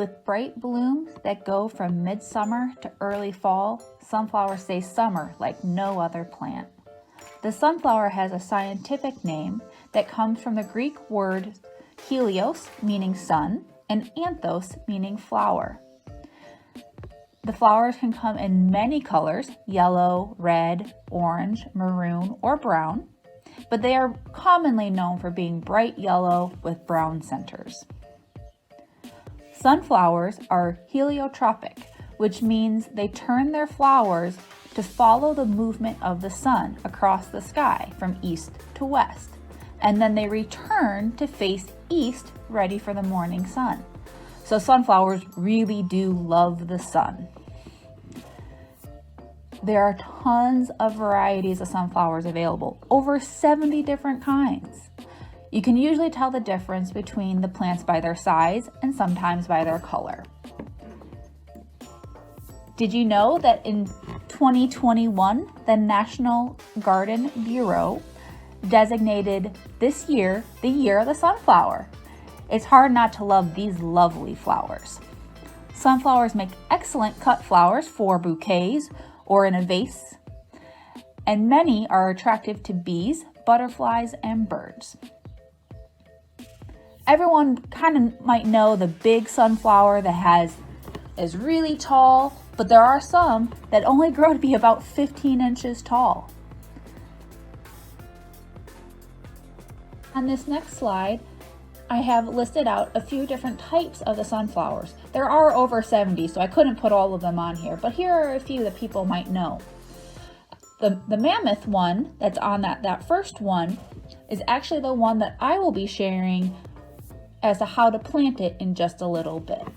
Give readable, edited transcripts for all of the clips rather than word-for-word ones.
With bright blooms that go from midsummer to early fall, sunflowers say summer like no other plant. The sunflower has a scientific name that comes from the Greek word helios, meaning sun, and anthos, meaning flower. The flowers can come in many colors, yellow, red, orange, maroon, or brown, but they are commonly known for being bright yellow with brown centers. Sunflowers are heliotropic, which means they turn their flowers to follow the movement of the sun across the sky from east to west, and then they return to face east, ready for the morning sun. So sunflowers really do love the sun. There are tons of varieties of sunflowers available, over 70 different kinds. You can usually tell the difference between the plants by their size and sometimes by their color. Did you know that in 2021, the National Garden Bureau designated this year the year of the sunflower? It's hard not to love these lovely flowers. Sunflowers make excellent cut flowers for bouquets or in a vase, and many are attractive to bees, butterflies, and birds. Everyone kind of might know the big sunflower that is really tall, but there are some that only grow to be about 15 inches tall. On this next slide, I have listed out a few different types of the sunflowers. There are over 70, so I couldn't put all of them on here, but here are a few that people might know. The mammoth one that's on that first one is actually the one that I will be sharing as to how to plant it in just a little bit.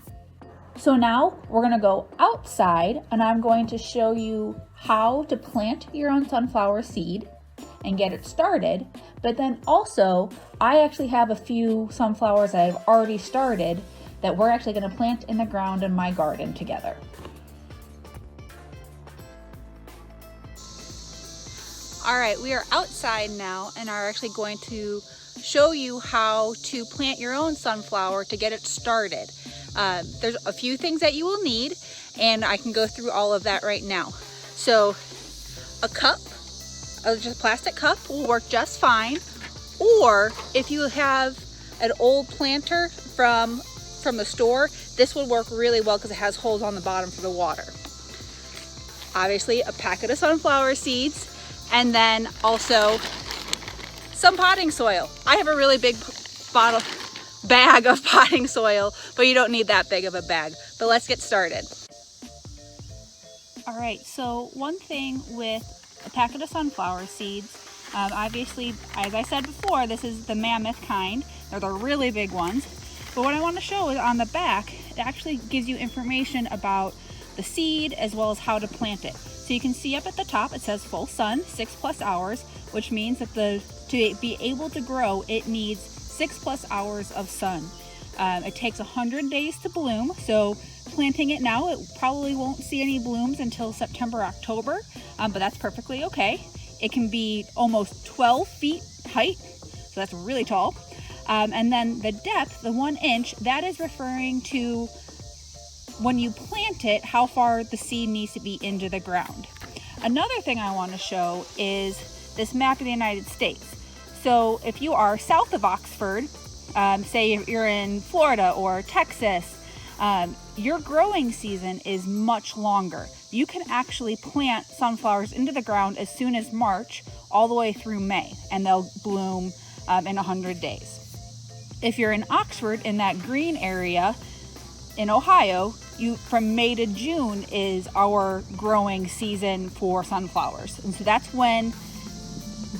So now we're gonna go outside and I'm going to show you how to plant your own sunflower seed and get it started. But then also, I actually have a few sunflowers that I've already started that we're actually gonna plant in the ground in my garden together. All right, we are outside now and are actually going to show you how to plant your own sunflower to get it started. There's a few things that you will need, and I can go through all of that right now. So a cup, just a plastic cup will work just fine. Or if you have an old planter from the store, this would work really well because it has holes on the bottom for the water. Obviously a packet of sunflower seeds, and then also some potting soil. I have a really big bag of potting soil, but you don't need that big of a bag. But let's get started. All right, so one thing with a packet of sunflower seeds, obviously, as I said before, this is the mammoth kind. They're the really big ones. But what I want to show is on the back, it actually gives you information about the seed as well as how to plant it. So you can see up at the top, it says full sun, 6+ hours, which means that to be able to grow, it needs 6+ hours of sun. It takes 100 days to bloom, so planting it now, it probably won't see any blooms until September, October, but that's perfectly okay. It can be almost 12 feet height, so that's really tall. And then the depth, the 1 inch, that is referring to when you plant it, how far the seed needs to be into the ground. Another thing I want to show is this map of the United States. So if you are south of Oxford, say you're in Florida or Texas, your growing season is much longer. You can actually plant sunflowers into the ground as soon as March all the way through May, and they'll bloom in 100 days. If you're in Oxford, in that green area in Ohio, from May to June is our growing season for sunflowers. And so that's when,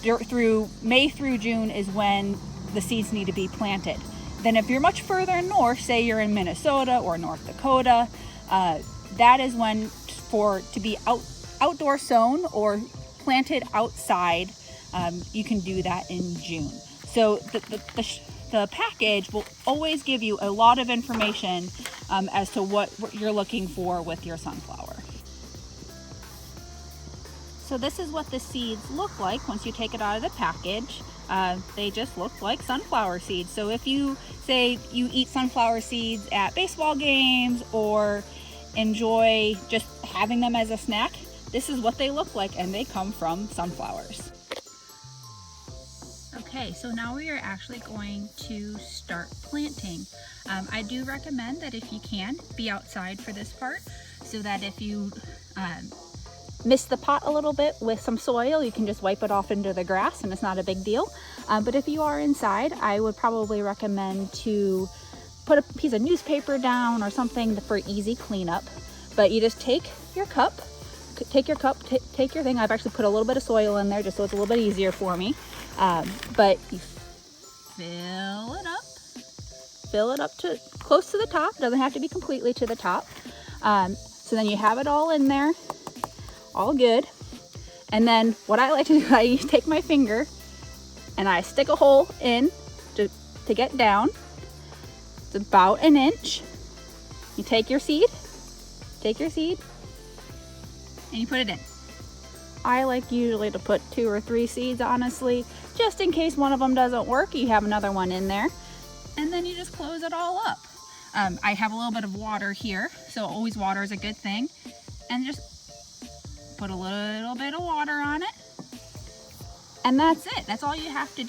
through May through June is when the seeds need to be planted. Then if you're much further north, say you're in Minnesota or North Dakota, that is when to be outdoor sown or planted outside, you can do that in June. So the package will always give you a lot of information as to what you're looking for with your sunflower. So this is what the seeds look like once you take it out of the package. They just look like sunflower seeds. So if you say you eat sunflower seeds at baseball games or enjoy just having them as a snack, this is what they look like, and they come from sunflowers. Okay, so now we are actually going to start planting. I do recommend that if you can, be outside for this part, so that if you miss the pot a little bit with some soil, you can just wipe it off into the grass and it's not a big deal. But if you are inside, I would probably recommend to put a piece of newspaper down or something for easy cleanup. But you just take your cup, take your thing. I've actually put a little bit of soil in there just so it's a little bit easier for me. But you fill it up to close to the top. It doesn't have to be completely to the top. So then you have it all in there, all good. And then what I like to do, I take my finger and I stick a hole in to get down. It's about an inch. You take your seed, and you put it in. I like usually to put 2 or 3 seeds, honestly, just in case one of them doesn't work, you have another one in there. And then you just close it all up. I have a little bit of water here, so always water is a good thing. And just put a little bit of water on it. And that's it. That's all you have to do.